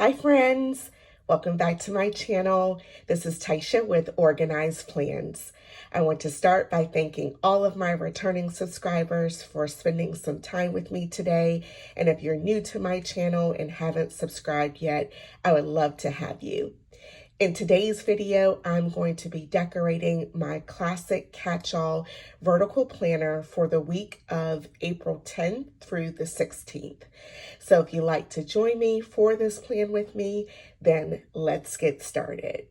Hi friends, welcome back to my channel. This is Taisha with Organized Plans. I want to start by thanking all of my returning subscribers for spending some time with me today. And if you're new to my channel and haven't subscribed yet, I would love to have you. In today's video, I'm going to be decorating my classic catch-all vertical planner for the week of April 10th through the 16th. So if you'd like to join me for this plan with me, then let's get started.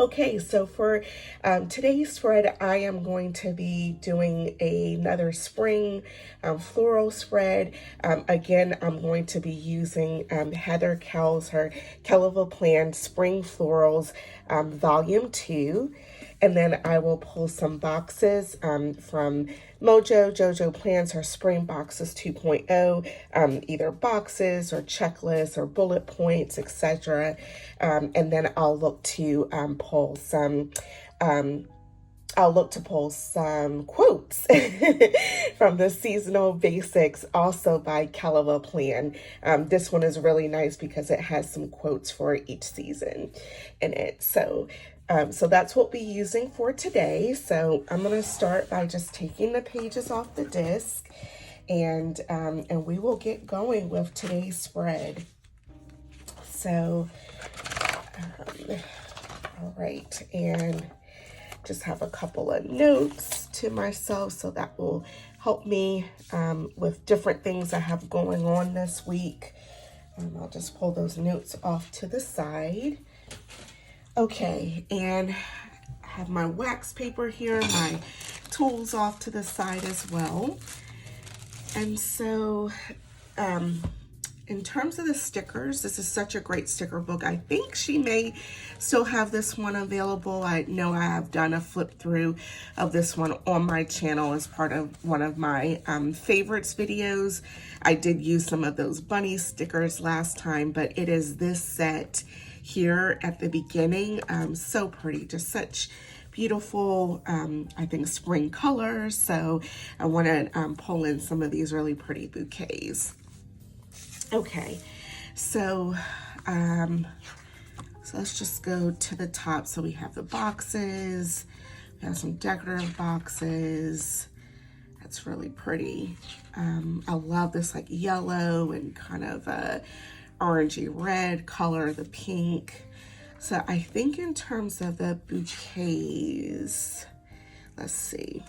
Okay, so for today's spread, I am going to be doing another spring floral spread. Again, I'm going to be using Heather Kell's, her Kellerville Plan Spring Florals Volume 2. And then I will pull some boxes from JoJo Plans, her Spring Boxes 2.0, either boxes or checklists or bullet points, etc. And then I'll look to pull some quotes from the Seasonal Basics, also by Kellerville Plan. This one is really nice because it has some quotes for each season in it. So that's what we'll be using for today. So I'm going to start by just taking the pages off the disc, and we will get going with today's spread. So, all right, and just have a couple of notes to myself, so that will help me with different things I have going on this week. I'll just pull those notes off to the side. Okay, and I have my wax paper here, my tools off to the side as well. And so, in terms of the stickers, this is such a great sticker book. I think she may still have this one available. I know I have done a flip through of this one on my channel as part of one of my favorites videos. I did use some of those bunny stickers last time, but it is this set here at the beginning. So pretty, just such beautiful, I think, spring colors. So I want to pull in some of these really pretty bouquets. Okay, so let's just go to the top. So we have the boxes, we have some decorative boxes. That's really pretty. I love this like yellow and kind of orangey red color, the pink. So I think in terms of the bouquets, let's see.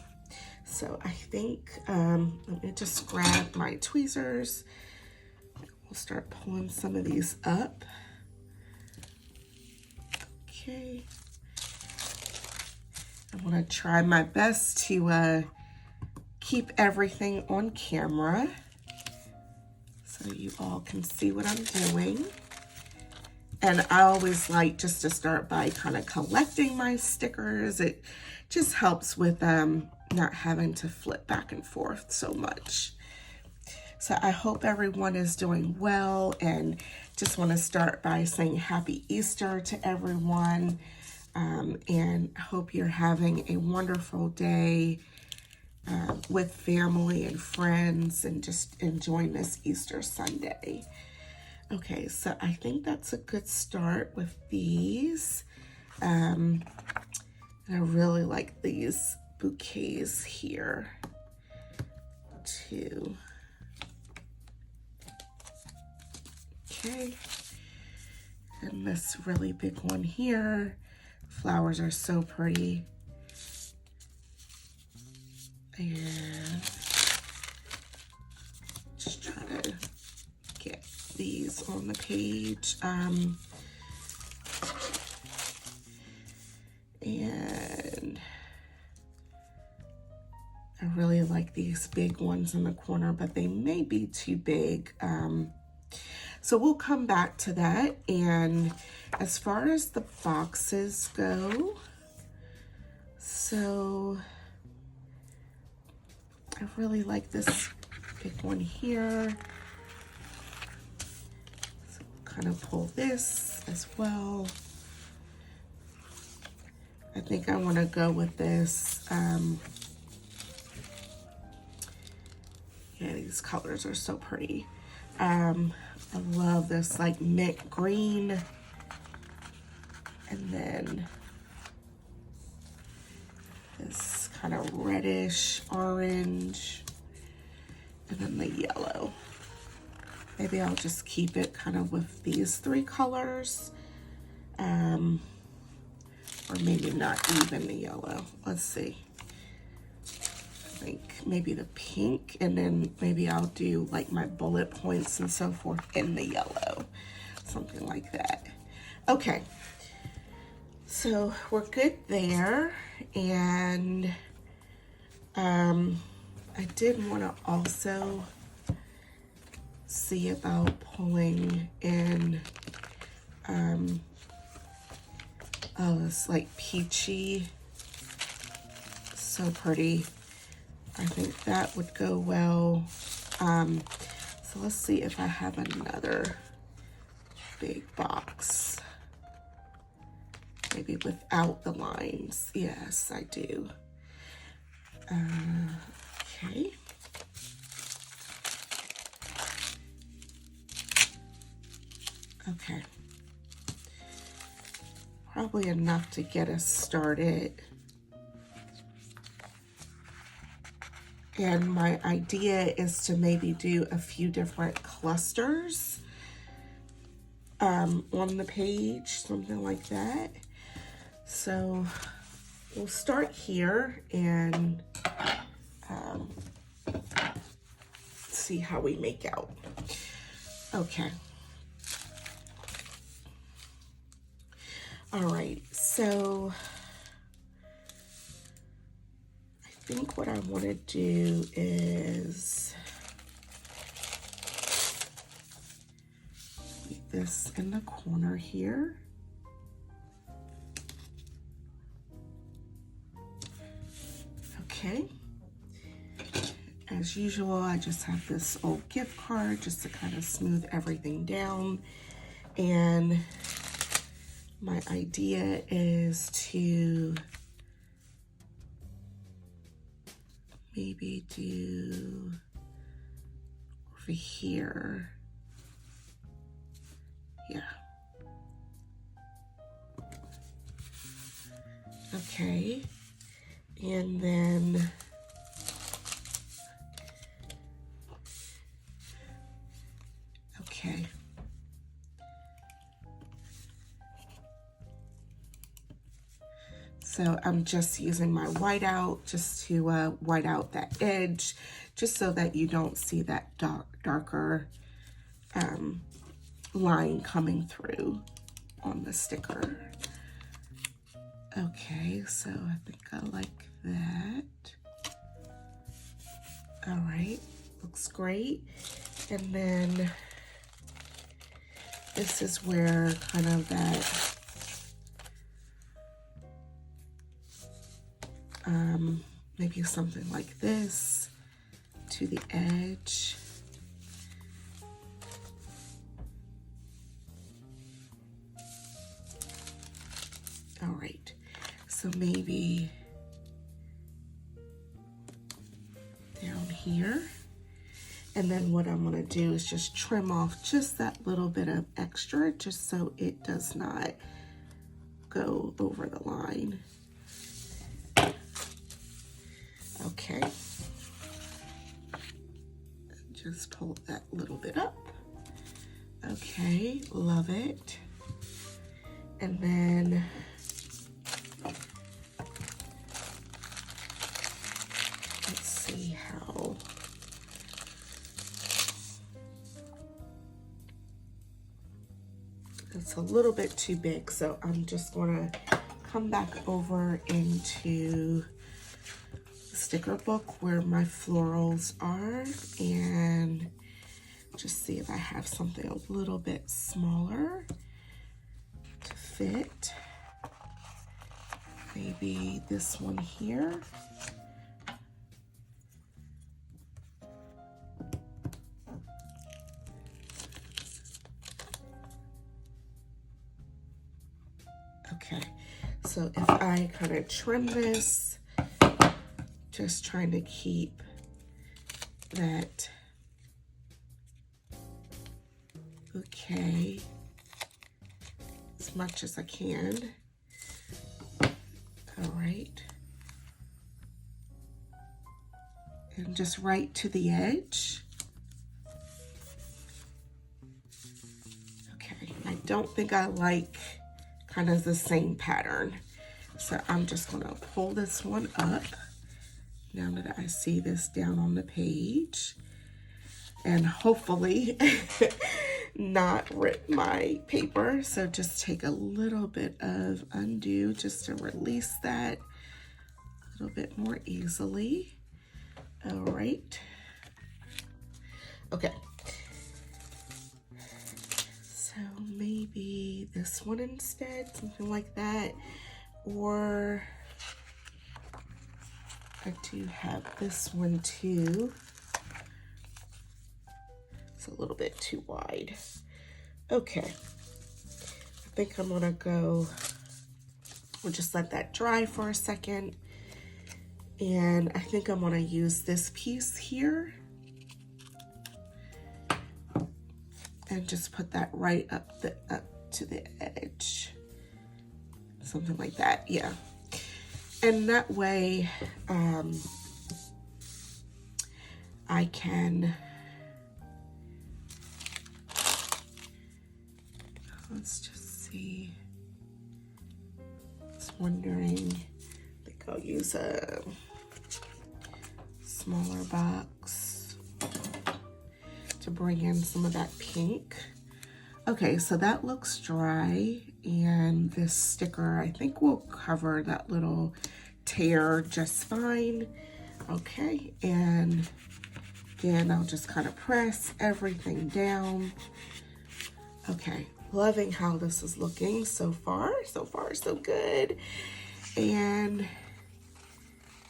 So I think, let me just grab my tweezers. We'll start pulling some of these up. Okay. I want to try my best to keep everything on camera so you all can see what I'm doing. And I always like just to start by kind of collecting my stickers. It just helps with not having to flip back and forth so much. So I hope everyone is doing well, and just want to start by saying Happy Easter to everyone, and hope you're having a wonderful day with family and friends and just enjoying this Easter Sunday. Okay, so I think that's a good start with these. And I really like these bouquets here too. Okay, and this really big one here. Flowers are so pretty. And just try to get these on the page. And I really like these big ones in the corner, but they may be too big. So we'll come back to that. And as far as the boxes go, so I really like this big one here. So we'll kind of pull this as well. I think I want to go with this. Yeah, these colors are so pretty. I love this like mint green. And then this kind of reddish orange. And then the yellow. Maybe I'll just keep it kind of with these three colors. Or maybe not even the yellow. Let's see. I think maybe the pink, and then maybe I'll do like my bullet points and so forth in the yellow. Something like that. Okay. So we're good there. And I did want to also see about pulling in oh, it's like peachy, so pretty. I think that would go well. So let's see if I have another big box, maybe without the lines. Yes, I do. Okay. Okay. Probably enough to get us started. And my idea is to maybe do a few different clusters on the page, something like that. So we'll start here and see how we make out. Okay. All right, so I think what I want to do is leave this in the corner here. Okay. As usual, I just have this old gift card just to kind of smooth everything down. And my idea is to maybe do over here. Yeah. Okay. And then okay. So I'm just using my whiteout just to white out that edge, just so that you don't see that darker line coming through on the sticker. Okay, so I think I like that. All right, looks great. And then this is where kind of that maybe something like this to the edge. All right, so maybe down here. And then what I'm gonna do is just trim off just that little bit of extra, just so it does not go over the line. Okay. Just pull that little bit up. Okay, love it. And then let's see how it's a little bit too big, so I'm just gonna come back over into the sticker book where my florals are and just see if I have something a little bit smaller to fit. Maybe this one here. Okay, so if I kind of trim this, just trying to keep that bouquet as much as I can. All right. And just right to the edge. Okay, I don't think I like kind of the same pattern. So I'm just gonna pull this one up now that I see this down on the page, and hopefully not rip my paper. So just take a little bit of undo just to release that a little bit more easily. All right. Okay. So maybe this one instead, something like that. Or I do have this one too. It's a little bit too wide. Okay. I think I'm gonna go, we'll just let that dry for a second. And I think I'm gonna use this piece here and just put that right up to the edge. Something like that, yeah. And that way, I can, let's just see. I was wondering, I think I'll use a smaller box to bring in some of that pink. Okay, so that looks dry, and this sticker I think will cover that little tear just fine. Okay, and again, I'll just kind of press everything down. Okay, loving how this is looking so far. So far, so good. And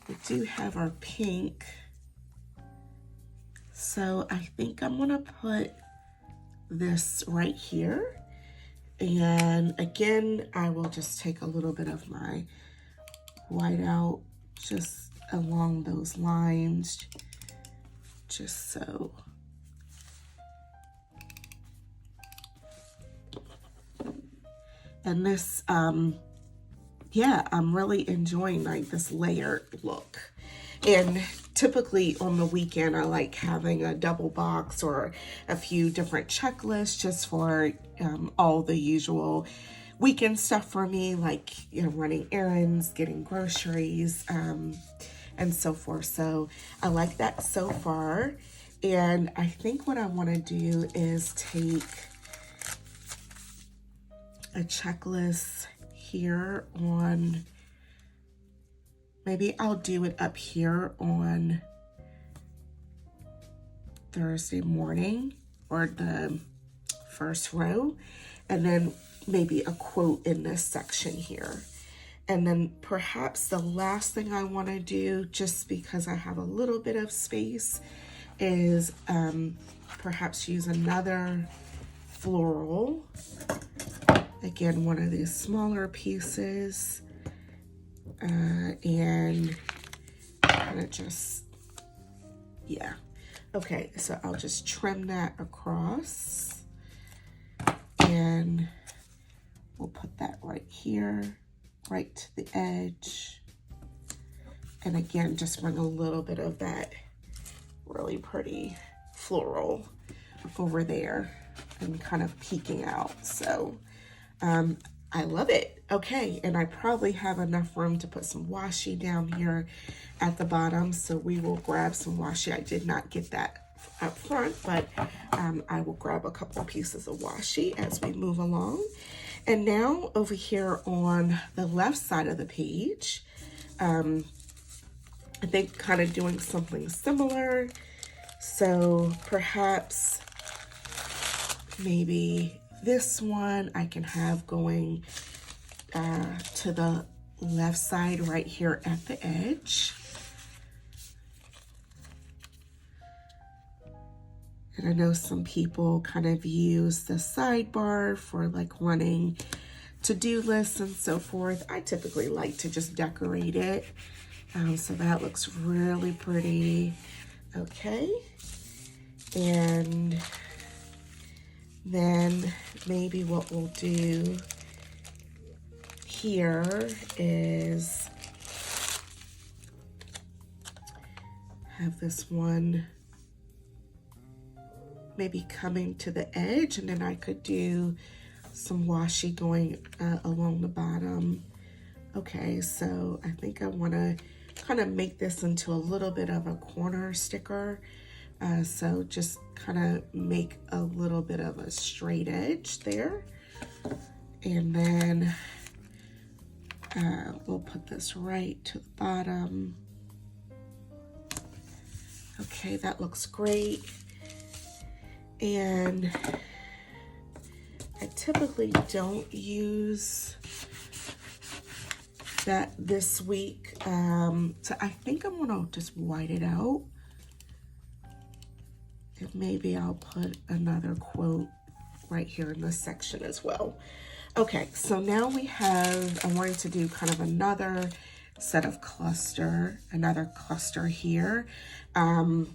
we do have our pink. So I think I'm gonna put this right here. And again, I will just take a little bit of my white out just along those lines, just so. And this, yeah, I'm really enjoying like this layered look. And typically on the weekend, I like having a double box or a few different checklists just for all the usual weekend stuff for me, like, you know, running errands, getting groceries, and so forth. So I like that so far. And I think what I want to do is take a checklist here on, maybe I'll do it up here on Thursday morning, or the first row, and then maybe a quote in this section here. And then perhaps the last thing I want to do, just because I have a little bit of space, is perhaps use another floral. Again, one of these smaller pieces. And kind of just, yeah. Okay, so I'll just trim that across, and we'll put that right here, right to the edge. And again, just bring a little bit of that really pretty floral over there and kind of peeking out. So I love it. Okay, and I probably have enough room to put some washi down here at the bottom, so we will grab some washi. I did not get that up front, but I will grab a couple of pieces of washi as we move along. And now over here on the left side of the page, I think kind of doing something similar. So perhaps maybe this one I can have going to the left side right here at the edge. And I know some people kind of use the sidebar for like running to-do lists and so forth, I typically like to just decorate it. So that looks really pretty. Okay. And then maybe what we'll do here is have this one maybe coming to the edge, and then I could do some washi going along the bottom. Okay, so I think I want to kind of make this into a little bit of a corner sticker. So just kind of make a little bit of a straight edge there. And then we'll put this right to the bottom. Okay, that looks great. And I typically don't use that this week. So I think I'm gonna just white it out. And maybe I'll put another quote right here in this section as well. Okay, so now we have, I'm going to do kind of another set of another cluster here. And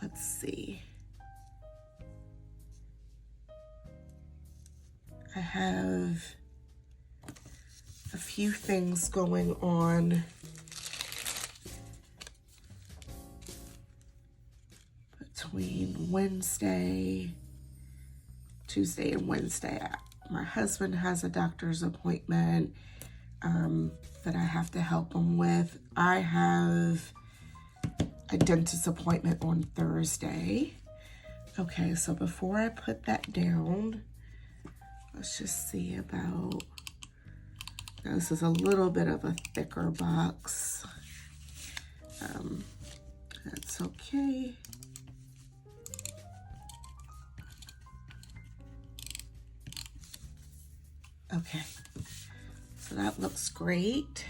let's see. I have a few things going on between Tuesday and Wednesday. My husband has a doctor's appointment that I have to help him with. I have a dentist appointment on Thursday. Okay, so before I put that down, let's just see about, now this is a little bit of a thicker box. That's okay. Okay, so that looks great.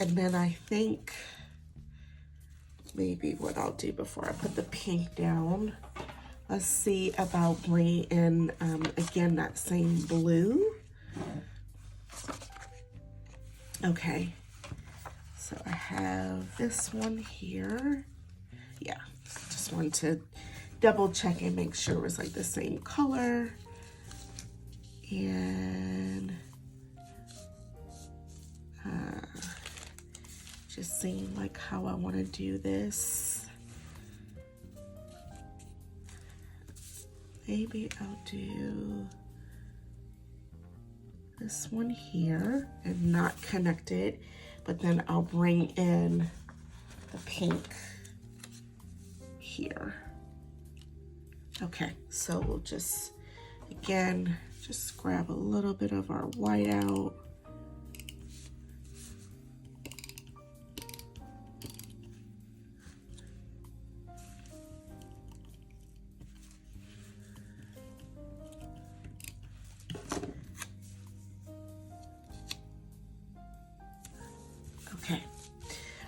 And then I think maybe what I'll do before I put the pink down, let's see about bringing in, again, that same blue. Okay, so I have this one here. Yeah, just wanted to double check and make sure it was like the same color. And just seeing like how I want to do this. Maybe I'll do this one here and not connect it, but then I'll bring in the pink here. Okay, so we'll just, again, just grab a little bit of our white out. Okay,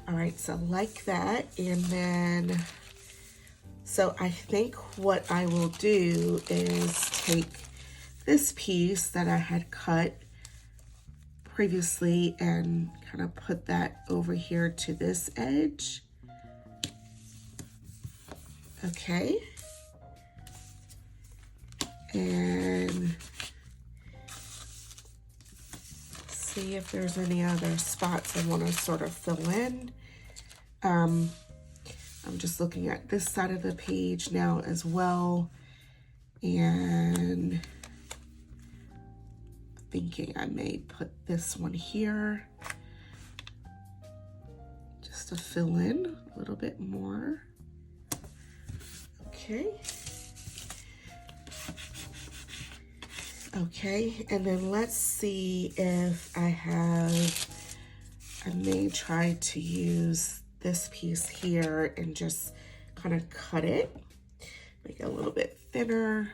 all right, so like that, and then, so I think what I will do is take this piece that I had cut previously and kind of put that over here to this edge. Okay. And see if there's any other spots I want to sort of fill in. I'm just looking at this side of the page now as well, and thinking I may put this one here just to fill in a little bit more. Okay. Okay, and then let's see if I may try to use this piece here and just kind of cut it, make it a little bit thinner.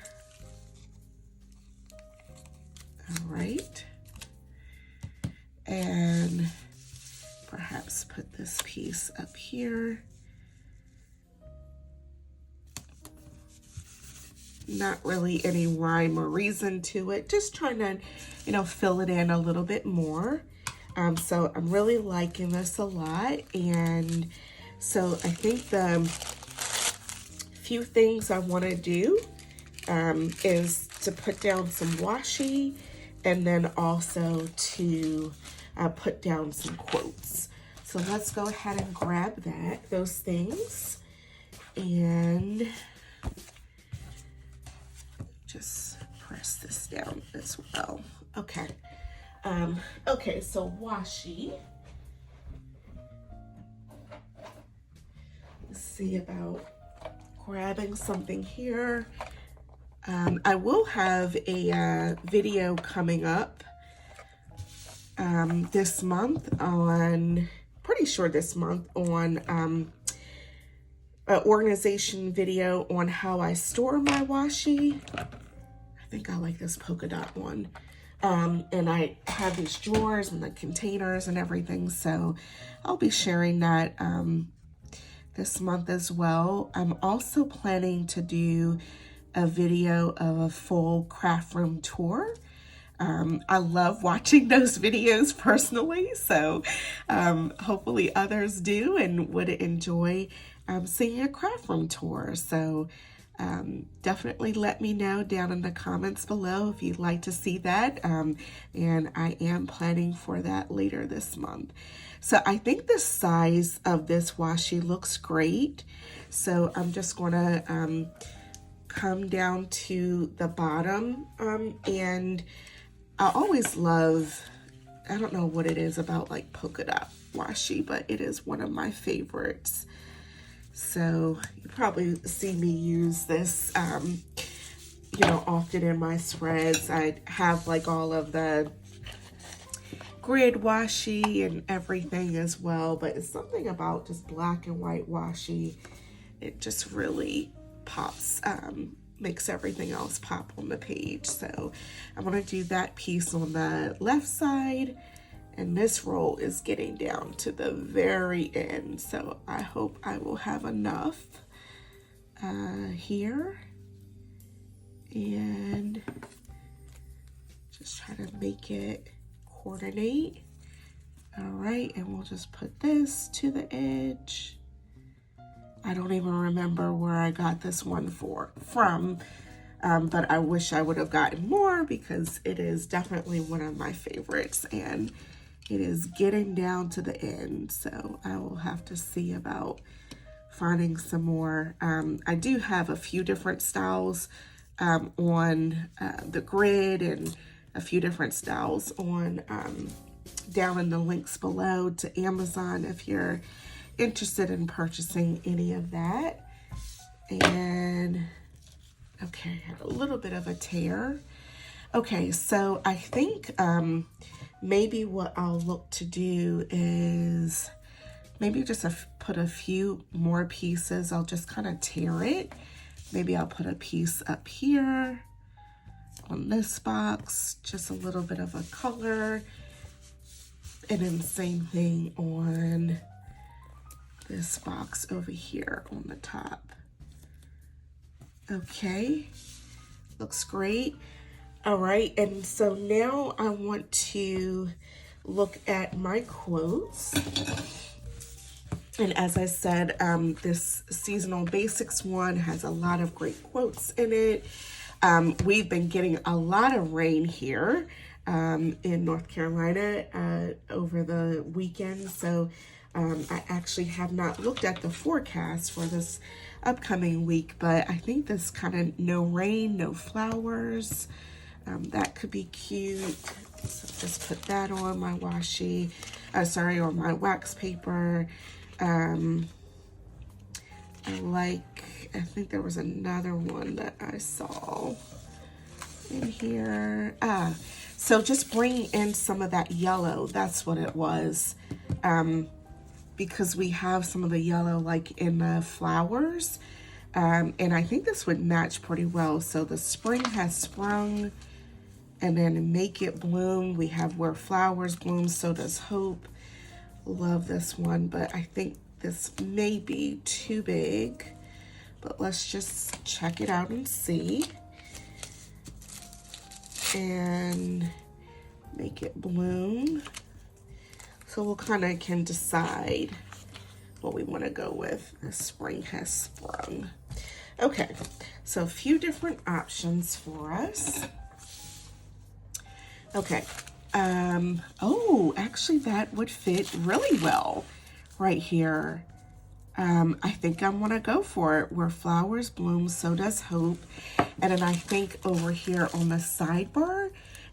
All right, and perhaps put this piece up here. not really any rhyme or reason to it. Just trying to, you know, fill it in a little bit more. So I'm really liking this a lot. And so I think the few things I want to do is to put down some washi, and then also to put down some quotes. So let's go ahead and grab those things, and just press this down as well. Okay. Okay, so washi. Let's see about grabbing something here. I will have a video coming up this month on, pretty sure this month, on an organization video on how I store my washi. I think I like this polka dot one. And I have these drawers and the containers and everything, so I'll be sharing that this month as well. I'm also planning to do a video of a full craft room tour. I love watching those videos personally, so hopefully others do and would enjoy seeing a craft room tour. So definitely let me know down in the comments below if you'd like to see that. And I am planning for that later this month. So I think the size of this washi looks great. So I'm just gonna come down to the bottom, and I always love, I don't know what it is about like polka dot washi, but it is one of my favorites. So you probably see me use this, you know, often in my spreads. I have like all of the grid washi and everything as well, but it's something about just black and white washi. It just really pops, makes everything else pop on the page. So I'm going to do that piece on the left side, and this roll is getting down to the very end, so I hope I will have enough here, and just try to make it coordinate. All right, and we'll just put this to the edge. I don't even remember where I got this one from, but I wish I would have gotten more because it is definitely one of my favorites, and it is getting down to the end, so I will have to see about finding some more. I do have a few different styles on the grid, and a few different styles on down in the links below to Amazon if you're interested in purchasing any of that. And okay, I had a little bit of a tear. Okay, so I think maybe what I'll look to do is maybe just put a few more pieces. I'll just kind of tear it. Maybe I'll put a piece up here on this box, just a little bit of a color, and then same thing on this box over here on the top. Okay, looks great. All right, and so now I want to look at my quotes. And as I said, this seasonal basics one has a lot of great quotes in it. We've been getting a lot of rain here in North Carolina over the weekend. So I actually have not looked at the forecast for this upcoming week, but I think this kind of no rain, no flowers, that could be cute. So just put that on my washi, on my wax paper. I think there was another one that I saw in here. So just bringing in some of that yellow, that's what it was. Because we have some of the yellow like in the flowers. And I think this would match pretty well. So the spring has sprung, and then make it bloom. We have where flowers bloom, so does hope. Love this one, but I think this may be too big. But let's just check it out and see. and Make It Bloom. So we'll kind of can decide what we want to go with as spring has sprung. Okay, so a few different options for us. Okay, oh, actually that would fit really well right here. I think I want to go for it. Where flowers bloom, so does hope. And then I think over here on the sidebar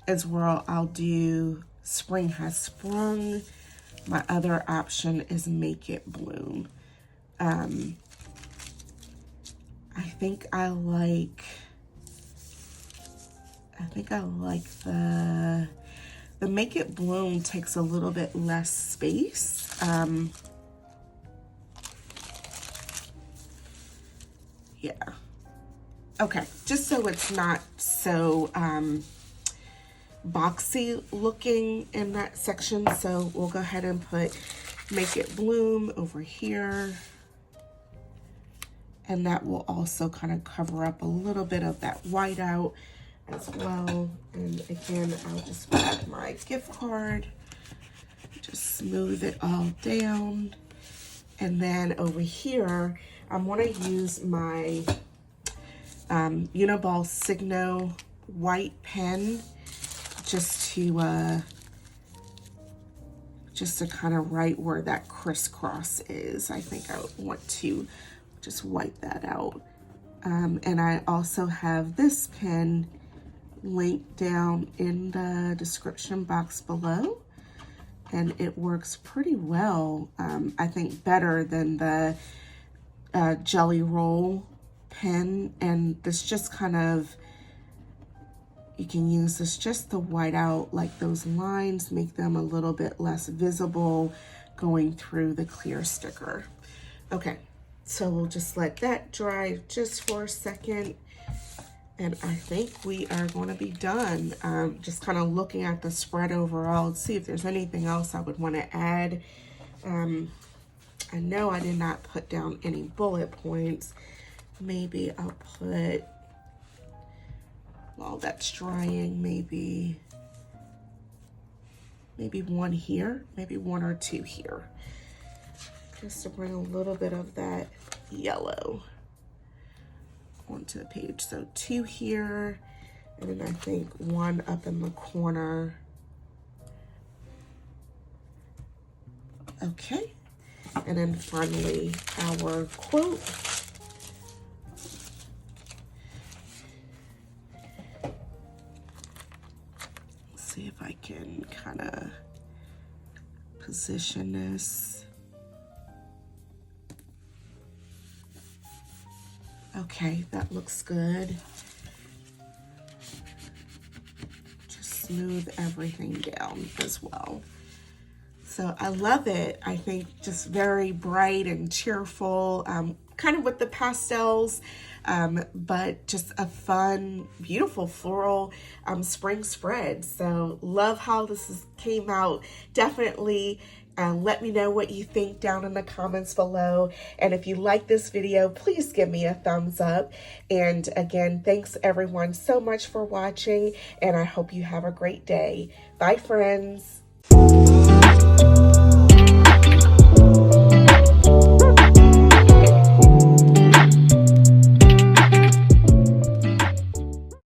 is where I'll do Spring Has Sprung. My other option is Make It Bloom. I think I like the Make It Bloom takes a little bit less space. Yeah. Okay, just so it's not so boxy looking in that section. So we'll go ahead and put Make It Bloom over here. And that will also kind of cover up a little bit of that white out as well. And again, I'll just put my gift card, just smooth it all down. And then over here, I'm going to use my Uniball Signo white pen just to kind of right where that crisscross is. I think I want to just wipe that out. And I also have this pen linked down in the description box below. And it works pretty well. I think better than the Jelly Roll pen. And this just kind of, you can use this just to white out like those lines, make them a little bit less visible going through the clear sticker. Okay, so we'll just let that dry just for a second. And I think we are going to be done. Just kind of looking at the spread overall to see if there's anything else I would want to add. I know I did not put down any bullet points. Maybe I'll put, while that's drying, maybe one here, maybe one or two here. Just to bring a little bit of that yellow onto the page. So two here, and then I think one up in the corner. Okay, and then finally our quote. Let's see if I can kind of position this. Okay, that looks good. Just smooth everything down as well. So I love it. I think just very bright and cheerful, kind of with the pastels, but just a fun, beautiful floral spring spread. So love how this came out. Definitely let me know what you think down in the comments below. And if you like this video, please give me a thumbs up. And again, thanks everyone so much for watching, and I hope you have a great day. Bye, friends.